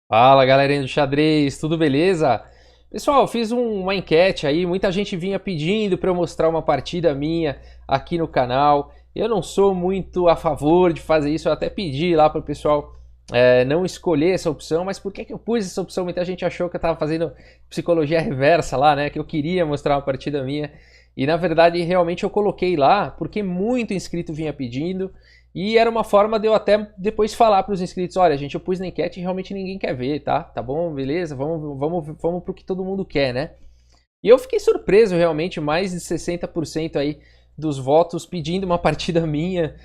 Fala galerinha do xadrez, tudo beleza? Pessoal, eu fiz uma enquete aí, muita gente vinha pedindo para eu mostrar uma partida minha aqui no canal. Eu não sou muito a favor de fazer isso, eu até pedi lá para o pessoal não escolher essa opção, mas por que eu pus essa opção? Muita gente achou que eu estava fazendo psicologia reversa lá, né? Que eu queria mostrar uma partida minha. E na verdade, realmente eu coloquei lá porque muito inscrito vinha pedindo. E era uma forma de eu até depois falar para os inscritos, olha, gente, eu pus na enquete e realmente ninguém quer ver, tá? Tá bom, beleza? Vamos pro que todo mundo quer, né? E eu fiquei surpreso realmente, mais de 60% aí dos votos pedindo uma partida minha.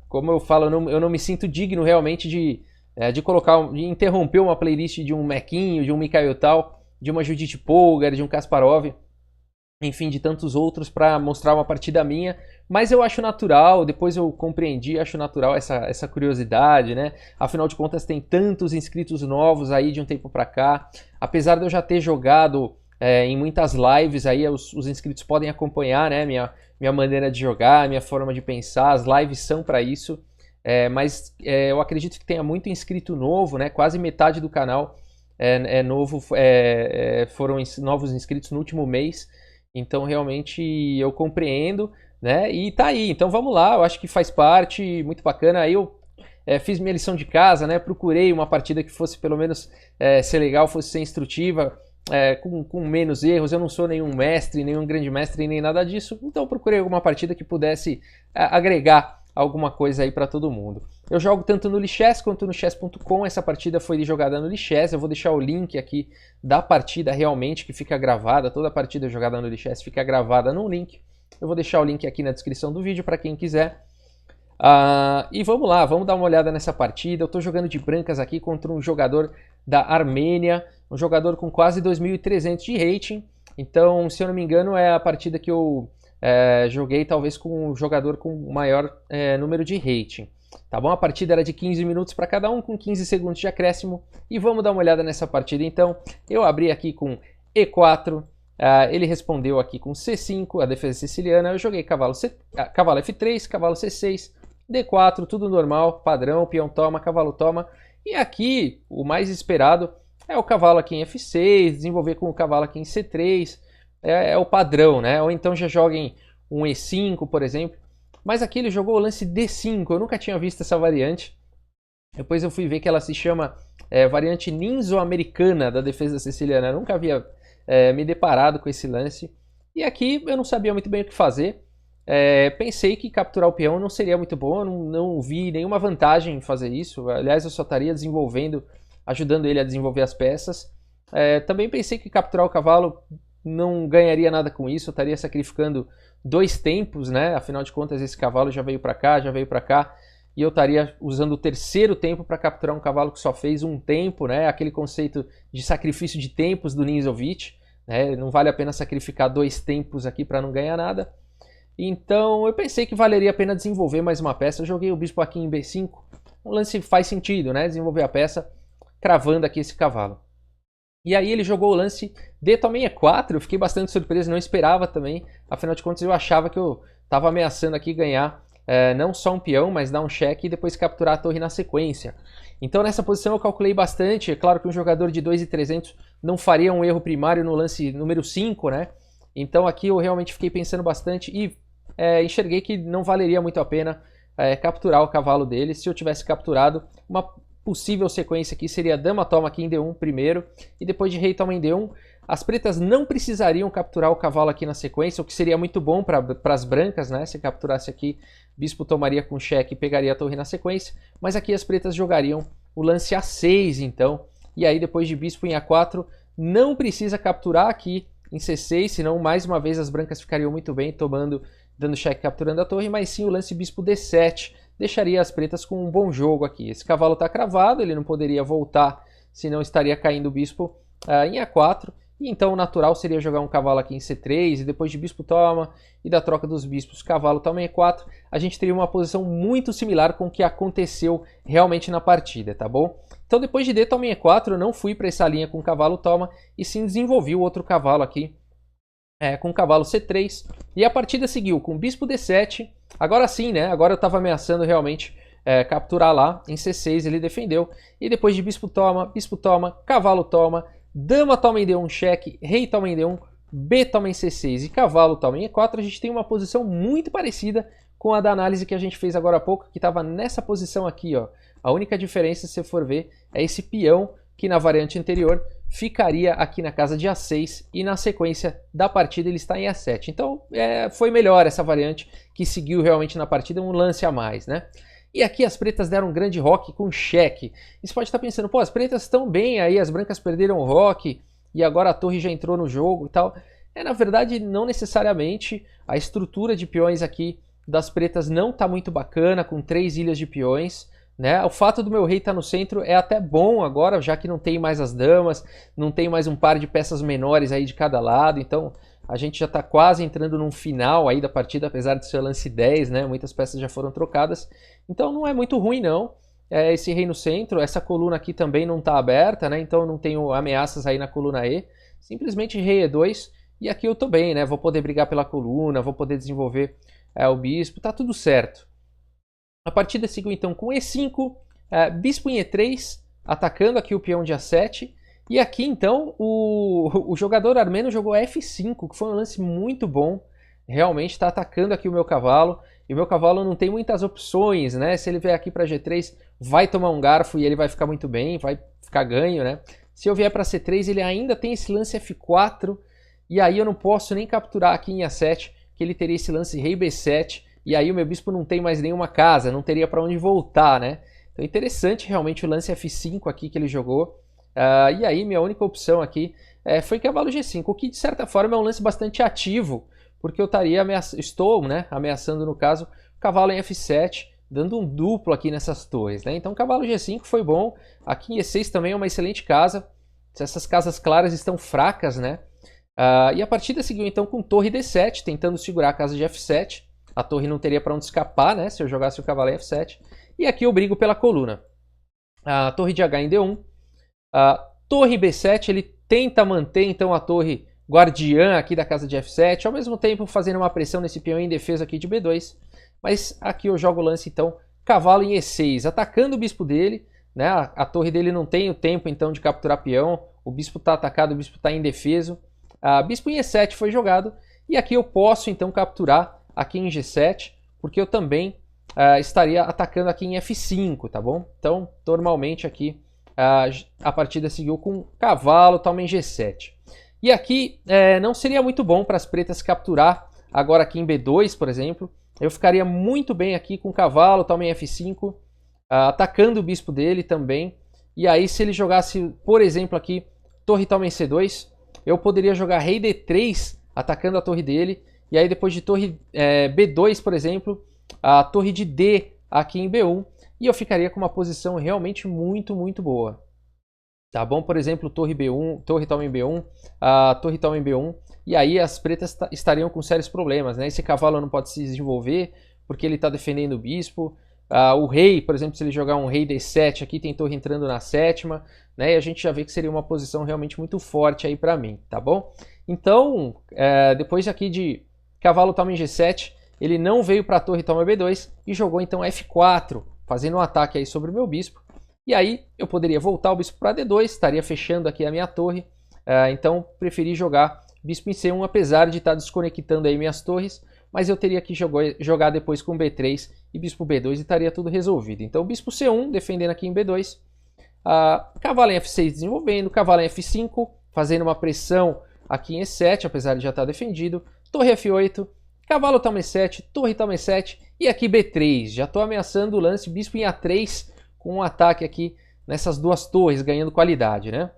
Como eu falo, eu não me sinto digno realmente de colocar, de interromper uma playlist de um Mequinho, de um Mikhail Tal, de uma Judith Polgar, de um Kasparov, enfim, de tantos outros para mostrar uma partida minha, mas eu acho natural, depois eu compreendi, acho natural essa curiosidade, né? Afinal de contas tem tantos inscritos novos aí de um tempo para cá, apesar de eu já ter jogado em muitas lives aí, os inscritos podem acompanhar, né? Minha maneira de jogar, minha forma de pensar, as lives são para isso, mas eu acredito que tenha muito inscrito novo, né? Quase metade do canal novo, foram novos inscritos no último mês. Então realmente eu compreendo, né? E tá aí. Então vamos lá, eu acho que faz parte, muito bacana. Aí eu fiz minha lição de casa, né? Procurei uma partida que fosse pelo menos ser legal, fosse ser instrutiva, com menos erros. Eu não sou nenhum mestre, nenhum grande mestre, nem nada disso. Então procurei alguma partida que pudesse agregar alguma coisa aí para todo mundo. Eu jogo tanto no Lichess quanto no chess.com. Essa partida foi jogada no Lichess. Eu vou deixar o link aqui da partida realmente que fica gravada. Toda a partida jogada no Lichess fica gravada num link. Eu vou deixar o link aqui na descrição do vídeo para quem quiser. E vamos lá, vamos dar uma olhada nessa partida. Eu estou jogando de brancas aqui contra um jogador da Armênia, um jogador com quase 2.300 de rating. Então, se eu não me engano, é a partida que eu joguei talvez com um jogador com maior número de rating. Tá bom? A partida era de 15 minutos para cada um, com 15 segundos de acréscimo. E vamos dar uma olhada nessa partida. Então, eu abri aqui com E4, ele respondeu aqui com C5, a defesa siciliana. Eu joguei cavalo F3, cavalo C6, D4, tudo normal, padrão, peão toma, cavalo toma. E aqui, o mais esperado é o cavalo aqui em F6, desenvolver com o cavalo aqui em C3, é o padrão, né? Ou então já joguem um E5, por exemplo. Mas aqui ele jogou o lance D5, eu nunca tinha visto essa variante. Depois eu fui ver que ela se chama variante ninzo-americana da defesa siciliana. Eu nunca havia me deparado com esse lance. E aqui eu não sabia muito bem o que fazer. Pensei que capturar o peão não seria muito bom, eu não vi nenhuma vantagem em fazer isso. Aliás, eu só estaria desenvolvendo, ajudando ele a desenvolver as peças. Também pensei que capturar o cavalo não ganharia nada com isso, eu estaria sacrificando 2 tempos, né? Afinal de contas, esse cavalo já veio para cá, já veio para cá, e eu estaria usando o terceiro tempo para capturar um cavalo que só fez um tempo, né? Aquele conceito de sacrifício de tempos do Ninzovic, né? Não vale a pena sacrificar 2 tempos aqui para não ganhar nada. Então eu pensei que valeria a pena desenvolver mais uma peça. Eu joguei o bispo aqui em B5. Um lance faz sentido, né? Desenvolver a peça cravando aqui esse cavalo. E aí ele jogou o lance D também E4. Eu fiquei bastante surpreso, não esperava também. Afinal de contas eu achava que eu estava ameaçando aqui ganhar não só um peão, mas dar um cheque e depois capturar a torre na sequência. Então nessa posição eu calculei bastante. É claro que um jogador de 2.300 não faria um erro primário no lance número 5, né? Então aqui eu realmente fiquei pensando bastante e enxerguei que não valeria muito a pena capturar o cavalo dele. Se eu tivesse capturado, uma possível sequência aqui seria dama toma aqui em D1 primeiro e depois de rei toma em D1. As pretas não precisariam capturar o cavalo aqui na sequência, o que seria muito bom para as brancas, né? Se capturasse aqui, bispo tomaria com cheque e pegaria a torre na sequência. Mas aqui as pretas jogariam o lance A6 então. E aí depois de bispo em A4, não precisa capturar aqui em C6, senão mais uma vez as brancas ficariam muito bem tomando, dando cheque capturando a torre, mas sim o lance bispo D7 deixaria as pretas com um bom jogo aqui. Esse cavalo está cravado, ele não poderia voltar, senão estaria caindo o bispo em A4, e então o natural seria jogar um cavalo aqui em C3, e depois de bispo toma, e da troca dos bispos, cavalo toma em E4, a gente teria uma posição muito similar com o que aconteceu realmente na partida, tá bom? Então depois de D toma em E4, eu não fui para essa linha com cavalo toma, e sim desenvolvi o outro cavalo aqui, com cavalo C3, e a partida seguiu com bispo D7, agora sim, né? Agora eu estava ameaçando realmente capturar lá. Em C6 ele defendeu. E depois de bispo toma, cavalo toma, dama toma em D1 cheque, rei toma em D1, B toma em C6 e cavalo toma em E4, a gente tem uma posição muito parecida com a da análise que a gente fez agora há pouco, que estava nessa posição aqui, ó. A única diferença, se você for ver, é esse peão que na variante anterior ficaria aqui na casa de A6 e na sequência da partida ele está em A7. Então foi melhor essa variante que seguiu realmente na partida, um lance a mais, né? E aqui as pretas deram um grande roque com cheque. E você pode estar pensando, pô, as pretas estão bem aí, as brancas perderam o roque e agora a torre já entrou no jogo e tal. Na verdade, não necessariamente. A estrutura de peões aqui das pretas não está muito bacana, com 3 ilhas de peões, né? O fato do meu rei estar no centro é até bom agora, já que não tem mais as damas, não tem mais um par de peças menores aí de cada lado, então a gente já está quase entrando num final aí da partida, apesar de ser lance 10, né? Muitas peças já foram trocadas, então não é muito ruim não. Esse rei no centro, essa coluna aqui também não está aberta, né? Então eu não tenho ameaças aí na coluna E, simplesmente rei E2, e aqui eu estou bem, né? Vou poder brigar pela coluna, vou poder desenvolver o bispo, tá tudo certo. A partida seguiu então com E5, bispo em E3, atacando aqui o peão de A7. E aqui então o jogador armênio jogou F5, que foi um lance muito bom. Realmente está atacando aqui o meu cavalo. E o meu cavalo não tem muitas opções, né? Se ele vier aqui para G3, vai tomar um garfo e ele vai ficar muito bem, vai ficar ganho, né? Se eu vier para C3, ele ainda tem esse lance F4. E aí eu não posso nem capturar aqui em A7, que ele teria esse lance rei B7. E aí o meu bispo não tem mais nenhuma casa, não teria para onde voltar, né? Então interessante realmente o lance F5 aqui que ele jogou. E aí minha única opção aqui foi cavalo G5, o que de certa forma é um lance bastante ativo, porque eu estou ameaçando no caso o cavalo em F7, dando um duplo aqui nessas torres, né? Então cavalo G5 foi bom, aqui em E6 também é uma excelente casa, essas casas claras estão fracas, né? E a partida seguiu então com torre D7, tentando segurar a casa de F7. A torre não teria para onde escapar, né, se eu jogasse o cavalo em F7. E aqui eu brigo pela coluna. A torre de H em D1. A torre B7, ele tenta manter então a torre guardiã aqui da casa de F7, ao mesmo tempo fazendo uma pressão nesse peão em defesa aqui de B2. Mas aqui eu jogo o lance então cavalo em E6, atacando o bispo dele, né? A torre dele não tem o tempo então de capturar peão, o bispo está atacado, o bispo está indefeso. Bispo em E7 foi jogado, e aqui eu posso então capturar aqui em G7, porque eu também estaria atacando aqui em F5, tá bom? Então, normalmente aqui a partida seguiu com cavalo, toma em G7. E aqui não seria muito bom para as pretas capturar agora aqui em B2, por exemplo. Eu ficaria muito bem aqui com cavalo, toma em F5, atacando o bispo dele também. E aí se ele jogasse, por exemplo, aqui torre toma em C2, eu poderia jogar rei D3, atacando a torre dele. E aí depois de torre B2, por exemplo, a torre de D aqui em B1. E eu ficaria com uma posição realmente muito, muito boa. Tá bom? Por exemplo, torre B1, torre toma em B1, torre toma em B1. E aí as pretas estariam com sérios problemas, né? Esse cavalo não pode se desenvolver porque ele está defendendo o bispo. O rei, por exemplo, se ele jogar um rei D7 aqui, tem torre entrando na sétima, né? E a gente já vê que seria uma posição realmente muito forte aí para mim, tá bom? Então, depois aqui de cavalo toma em G7, ele não veio para a torre toma B2 e jogou então F4, fazendo um ataque aí sobre o meu bispo. E aí eu poderia voltar o bispo para D2, estaria fechando aqui a minha torre. Então preferi jogar bispo em C1, apesar de estar desconectando aí minhas torres. Mas eu teria que jogar depois com B3 e bispo B2 e estaria tudo resolvido. Então bispo C1, defendendo aqui em B2. Cavalo em F6 desenvolvendo, cavalo em F5, fazendo uma pressão aqui em E7, apesar de já estar defendido. Torre F8, cavalo toma E7, torre toma E7 e aqui B3. Já estou ameaçando o lance bispo em A3 com um ataque aqui nessas duas torres, ganhando qualidade, né?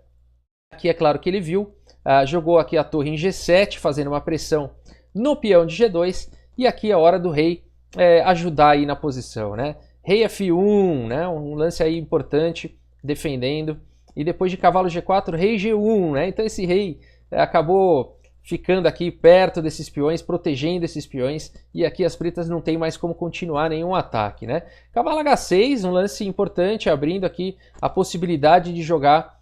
Aqui é claro que ele viu, jogou aqui a torre em G7, fazendo uma pressão no peão de G2, e aqui é a hora do rei ajudar aí na posição, né? Rei F1, né? Um lance aí importante, defendendo, e depois de cavalo G4, rei G1, né? Então esse rei acabou ficando aqui perto desses peões, protegendo esses peões, e aqui as pretas não tem mais como continuar nenhum ataque, né? Cavalo H6, um lance importante, abrindo aqui a possibilidade de jogar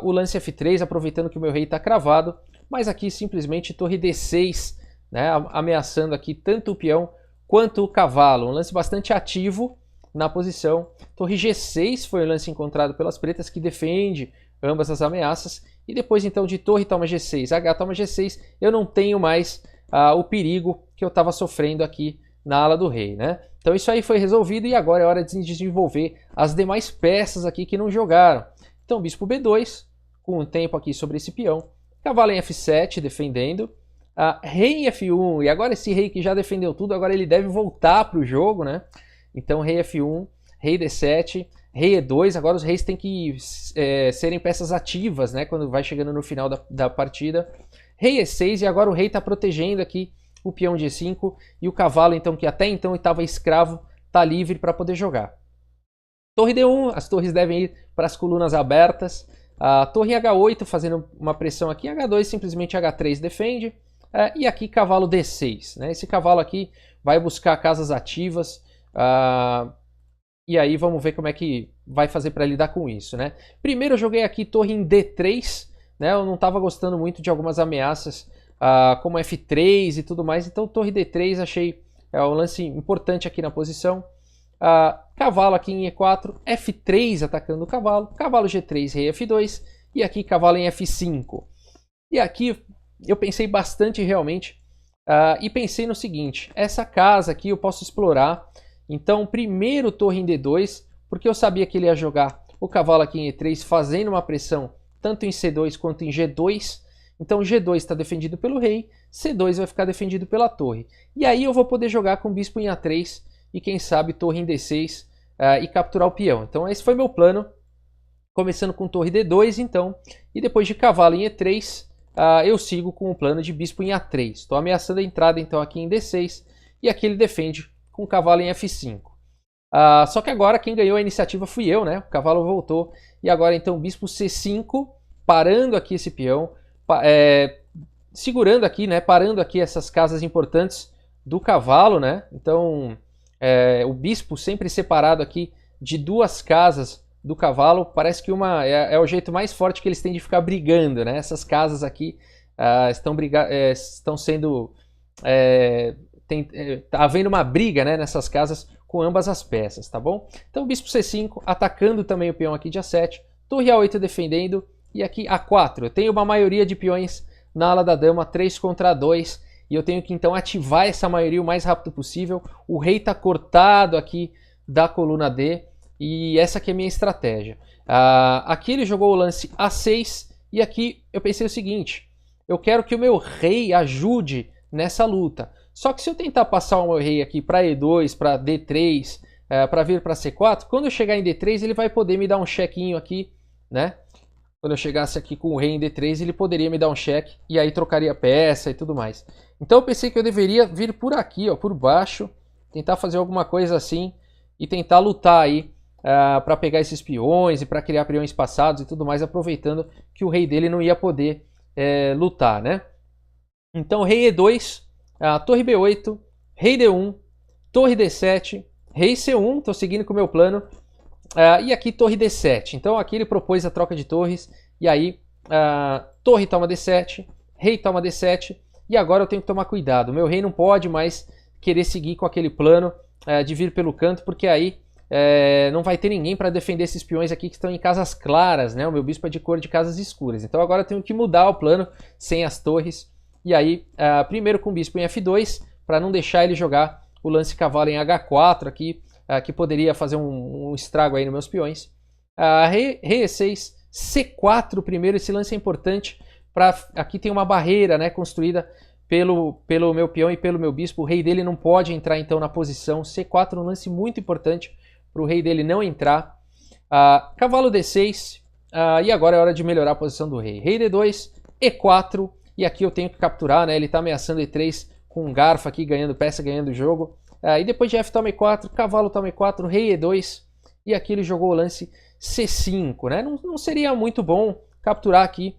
o lance F3, aproveitando que o meu rei está cravado, mas aqui simplesmente torre D6, né? Ameaçando aqui tanto o peão quanto o cavalo, um lance bastante ativo, na posição. Torre G6 foi o lance encontrado pelas pretas, que defende ambas as ameaças. E depois então de torre toma G6, H toma G6, eu não tenho mais o perigo que eu estava sofrendo aqui na ala do rei, né? Então isso aí foi resolvido e agora é hora de desenvolver as demais peças aqui que não jogaram. Então bispo B2, com o tempo aqui sobre esse peão. Cavalo em F7, defendendo. Rei em F1, e agora esse rei que já defendeu tudo, agora ele deve voltar para o jogo, né? Então rei F1, rei D7, rei E2, agora os reis têm que serem peças ativas, né? Quando vai chegando no final da partida. Rei E6, e agora o rei está protegendo aqui o peão de E5, e o cavalo, então, que até então estava escravo, está livre para poder jogar. Torre D1, as torres devem ir para as colunas abertas. A torre H8 fazendo uma pressão aqui, H2 simplesmente H3 defende. E aqui cavalo D6, né? Esse cavalo aqui vai buscar casas ativas. E aí vamos ver como é que vai fazer para lidar com isso, né? Primeiro eu joguei aqui torre em D3, né? Eu não estava gostando muito de algumas ameaças como F3 e tudo mais, então torre D3 achei um lance importante aqui na posição. Cavalo aqui em E4, F3 atacando o cavalo, cavalo G3, rei F2 e aqui cavalo em F5. E aqui eu pensei bastante realmente e pensei no seguinte, essa casa aqui eu posso explorar, então primeiro torre em D2, porque eu sabia que ele ia jogar o cavalo aqui em E3 fazendo uma pressão tanto em C2 quanto em G2, então G2 está defendido pelo rei, C2 vai ficar defendido pela torre. E aí eu vou poder jogar com bispo em A3 e quem sabe torre em D6 e capturar o peão. Então esse foi meu plano, começando com torre D2 então, e depois de cavalo em E3 eu sigo com o plano de bispo em A3. Estou ameaçando a entrada então aqui em D6 e aqui ele defende com o cavalo em F5. Só que agora quem ganhou a iniciativa fui eu, né? O cavalo voltou e agora então bispo C5, parando aqui esse peão, segurando aqui, né? Parando aqui essas casas importantes do cavalo, né? Então o bispo sempre separado aqui de duas casas do cavalo, parece que uma é o jeito mais forte que eles têm de ficar brigando, né? Essas casas aqui estão sendo tá havendo uma briga, né, nessas casas com ambas as peças, tá bom? Então bispo C5 atacando também o peão aqui de A7, torre A8 defendendo e aqui A4. Eu tenho uma maioria de peões na ala da dama, 3 contra 2, e eu tenho que então ativar essa maioria o mais rápido possível. O rei está cortado aqui da coluna D e essa aqui é a minha estratégia. Aqui ele jogou o lance A6 e aqui eu pensei o seguinte, eu quero que o meu rei ajude nessa luta. Só que se eu tentar passar o meu rei aqui para E2, para D3, para vir para C4, quando eu chegar em D3 ele vai poder me dar um chequinho aqui, né? Quando eu chegasse aqui com o rei em D3 ele poderia me dar um cheque e aí trocaria peça e tudo mais. Então eu pensei que eu deveria vir por aqui, ó, por baixo, tentar fazer alguma coisa assim e tentar lutar aí para pegar esses peões e para criar peões passados e tudo mais, aproveitando que o rei dele não ia poder lutar, né? Então rei E2, torre B8, rei D1, torre D7, rei C1, estou seguindo com o meu plano, e aqui torre D7. Então aqui ele propôs a troca de torres, e aí torre toma D7, rei toma D7, e agora eu tenho que tomar cuidado. O meu rei não pode mais querer seguir com aquele plano de vir pelo canto, porque aí não vai ter ninguém para defender esses peões aqui que estão em casas claras, né? O meu bispo é de cor de casas escuras. Então agora eu tenho que mudar o plano sem as torres. E aí, primeiro com o bispo em F2, para não deixar ele jogar o lance cavalo em H4 aqui, que poderia fazer um estrago aí nos meus peões. Rei E6, C4 primeiro, esse lance é importante. Aqui tem uma barreira, né, construída pelo meu peão e pelo meu bispo. O rei dele não pode entrar então na posição. C4 um lance muito importante para o rei dele não entrar. Cavalo D6, e agora é hora de melhorar a posição do rei. Rei D2, E4, e aqui eu tenho que capturar, né? Ele está ameaçando E3 com um garfo aqui, ganhando peça, ganhando o jogo. E depois de F toma E4, cavalo toma E4, rei E2, e aqui ele jogou o lance C5, né? Não seria muito bom capturar aqui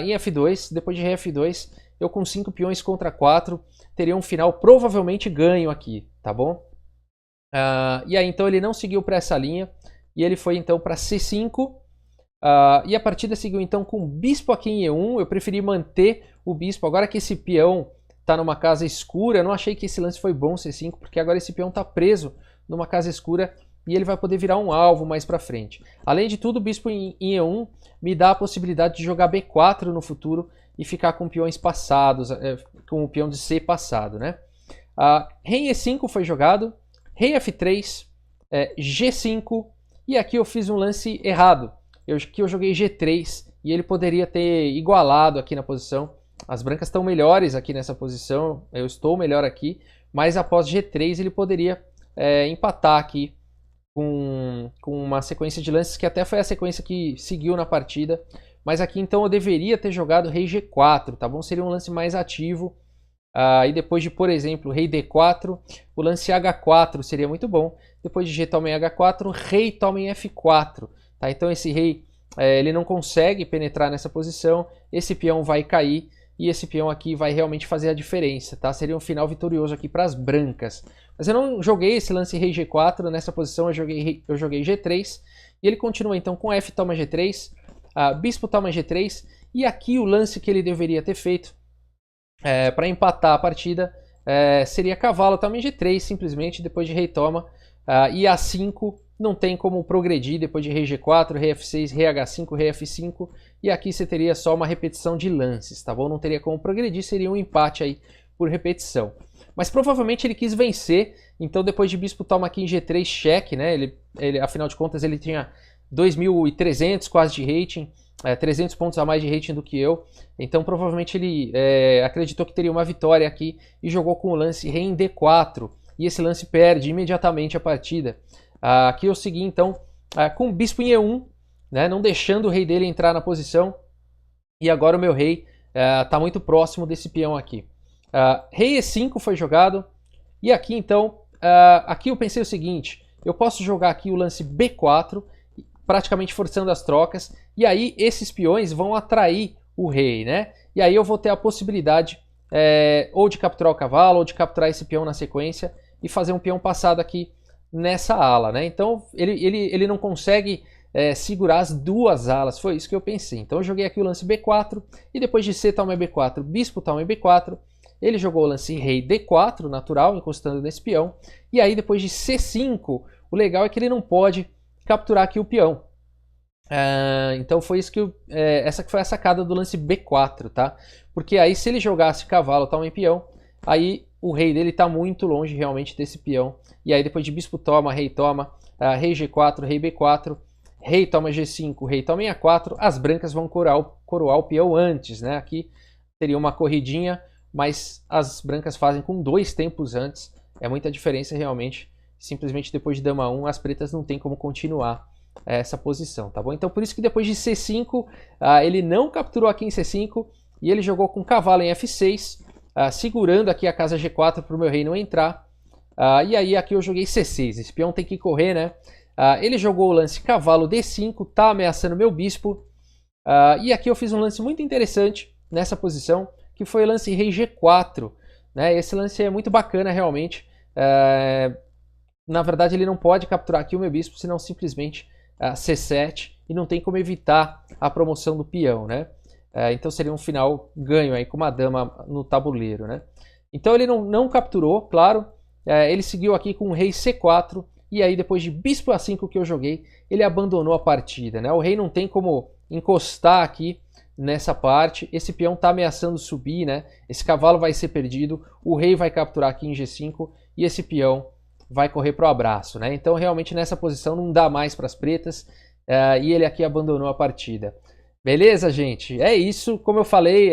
em F2, depois de rei F2, eu com 5 peões contra 4, teria um final provavelmente ganho aqui, tá bom? E aí então ele não seguiu para essa linha, e ele foi então para C5, e a partida seguiu então com bispo aqui em E1, eu preferi manter o bispo, agora que esse peão está numa casa escura, eu não achei que esse lance foi bom C5, porque agora esse peão está preso numa casa escura e ele vai poder virar um alvo mais para frente. Além de tudo, o bispo em E1 me dá a possibilidade de jogar B4 no futuro e ficar com peões passados, com o peão de C passado, né? Rei E5 foi jogado, rei F3, G5, e aqui eu fiz um lance errado. Aqui eu joguei G3 e ele poderia ter igualado aqui na posição. As brancas estão melhores aqui nessa posição, eu estou melhor aqui, mas após G3 ele poderia empatar aqui com uma sequência de lances que até foi a sequência que seguiu na partida. Mas aqui então eu deveria ter jogado rei G4, tá bom? Seria um lance mais ativo. E depois de, por exemplo, rei D4, o lance H4 seria muito bom. Depois de G toma em H4, rei toma em F4. Tá? Então esse rei ele não consegue penetrar nessa posição, esse peão vai cair e esse peão aqui vai realmente fazer a diferença. Tá? Seria um final vitorioso aqui para as brancas. Mas eu não joguei esse lance rei G4, nessa posição eu joguei G3. E ele continua então com F toma G3, bispo toma G3. E aqui o lance que ele deveria ter feito para empatar a partida seria cavalo toma em G3, simplesmente depois de rei toma. E A5 não tem como progredir depois de rei G4, rei F6, rei H5, rei F5. E aqui você teria só uma repetição de lances, tá bom? Não teria como progredir, seria um empate aí por repetição. Mas provavelmente ele quis vencer, então depois de bispo toma aqui em G3, cheque, né? Ele, afinal de contas, ele tinha 2.300 quase de rating, 300 pontos a mais de rating do que eu. Então provavelmente ele acreditou que teria uma vitória aqui e jogou com o lance rei em D4. E esse lance perde imediatamente a partida. Aqui eu segui então com o bispo em E1, né? Não deixando o rei dele entrar na posição. E agora o meu rei está muito próximo desse peão aqui. Rei E5 foi jogado. E aqui então, aqui eu pensei o seguinte: eu posso jogar aqui o lance B4, praticamente forçando as trocas. E aí esses peões vão atrair o rei, né? E aí eu vou ter a possibilidade ou de capturar o cavalo, ou de capturar esse peão na sequência e fazer um peão passado aqui nessa ala, né? Então ele não consegue segurar as duas alas, foi isso que eu pensei. Então eu joguei aqui o lance B4 e depois de C toma B4, bispo toma B4, ele jogou o lance rei D4 natural, encostando nesse peão, e aí depois de C5, o legal é que ele não pode capturar aqui o peão. Então foi isso que essa que foi a sacada do lance B4, tá? Porque aí se ele jogasse cavalo toma em peão, aí o rei dele está muito longe realmente desse peão. E aí depois de bispo toma, rei toma, rei G4, rei B4, rei toma G5, rei toma em A4, as brancas vão coroar o peão antes, né? Aqui teria uma corridinha, mas as brancas fazem com 2 tempos antes. É muita diferença realmente. Simplesmente depois de dama 1, as pretas não tem como continuar essa posição, tá bom? Então por isso que depois de C5, ele não capturou aqui em C5 e ele jogou com cavalo em F6, segurando aqui a casa G4 para o meu rei não entrar. E aí aqui eu joguei C6, esse peão tem que correr, né? Ele jogou o lance cavalo D5, tá ameaçando meu bispo. E aqui eu fiz um lance muito interessante nessa posição, que foi o lance rei G4, né? Esse lance é muito bacana realmente. Na verdade ele não pode capturar aqui o meu bispo, senão simplesmente C7, e não tem como evitar a promoção do peão, né? Então seria um final ganho aí com uma dama no tabuleiro, né? Então ele não capturou, claro. Ele seguiu aqui com o rei C4, e aí depois de bispo A5 que eu joguei, ele abandonou a partida, né? O rei não tem como encostar aqui nessa parte, esse peão está ameaçando subir, né? Esse cavalo vai ser perdido, o rei vai capturar aqui em G5 e esse peão vai correr para o abraço, né? Então realmente nessa posição não dá mais para as pretas e ele aqui abandonou a partida. Beleza, gente? É isso, como eu falei,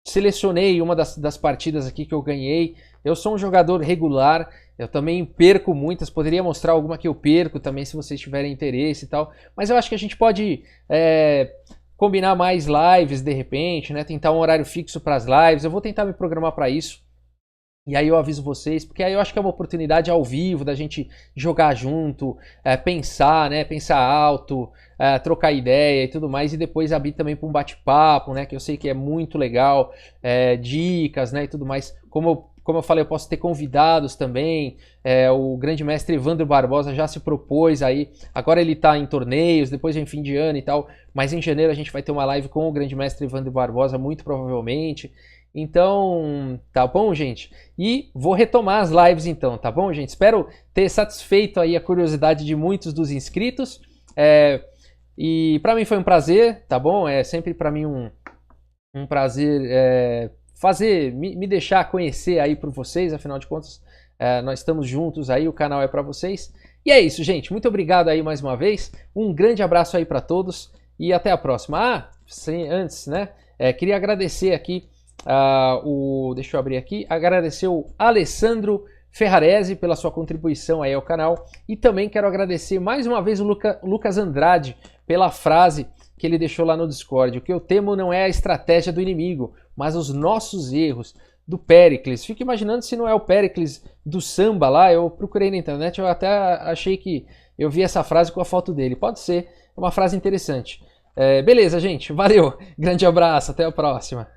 selecionei uma das partidas aqui que eu ganhei. Eu sou um jogador regular, eu também perco muitas, poderia mostrar alguma que eu perco também se vocês tiverem interesse e tal, mas eu acho que a gente pode combinar mais lives de repente, né? Tentar um horário fixo para as lives, eu vou tentar me programar para isso. E aí eu aviso vocês, porque aí eu acho que é uma oportunidade ao vivo da gente jogar junto, pensar, né? Pensar alto, trocar ideia e tudo mais, e depois abrir também para um bate-papo, né? Que eu sei que é muito legal, dicas, né? E tudo mais. Como eu falei, eu posso ter convidados também. O grande mestre Evandro Barbosa já se propôs aí. Agora ele está em torneios, depois vem fim de ano e tal. Mas em janeiro a gente vai ter uma live com o grande mestre Evandro Barbosa, muito provavelmente. Então, tá bom, gente? E vou retomar as lives então, tá bom, gente? Espero ter satisfeito aí a curiosidade de muitos dos inscritos. E para mim foi um prazer, tá bom? É sempre para mim um prazer me deixar conhecer aí por vocês, afinal de contas, nós estamos juntos aí, o canal é para vocês. E é isso, gente. Muito obrigado aí mais uma vez. Um grande abraço aí para todos e até a próxima. Antes, né? Queria agradecer aqui deixa eu abrir aqui. Agradecer o Alessandro Ferrarese pela sua contribuição aí ao canal. E também quero agradecer mais uma vez o Lucas Andrade pela frase que ele deixou lá no Discord. O que eu temo não é a estratégia do inimigo, mas os nossos erros. Do Péricles. Fico imaginando se não é o Péricles do samba lá. Eu procurei na internet, eu até achei que eu vi essa frase com a foto dele. Pode ser, é uma frase interessante. Beleza, gente. Valeu. Grande abraço. Até a próxima.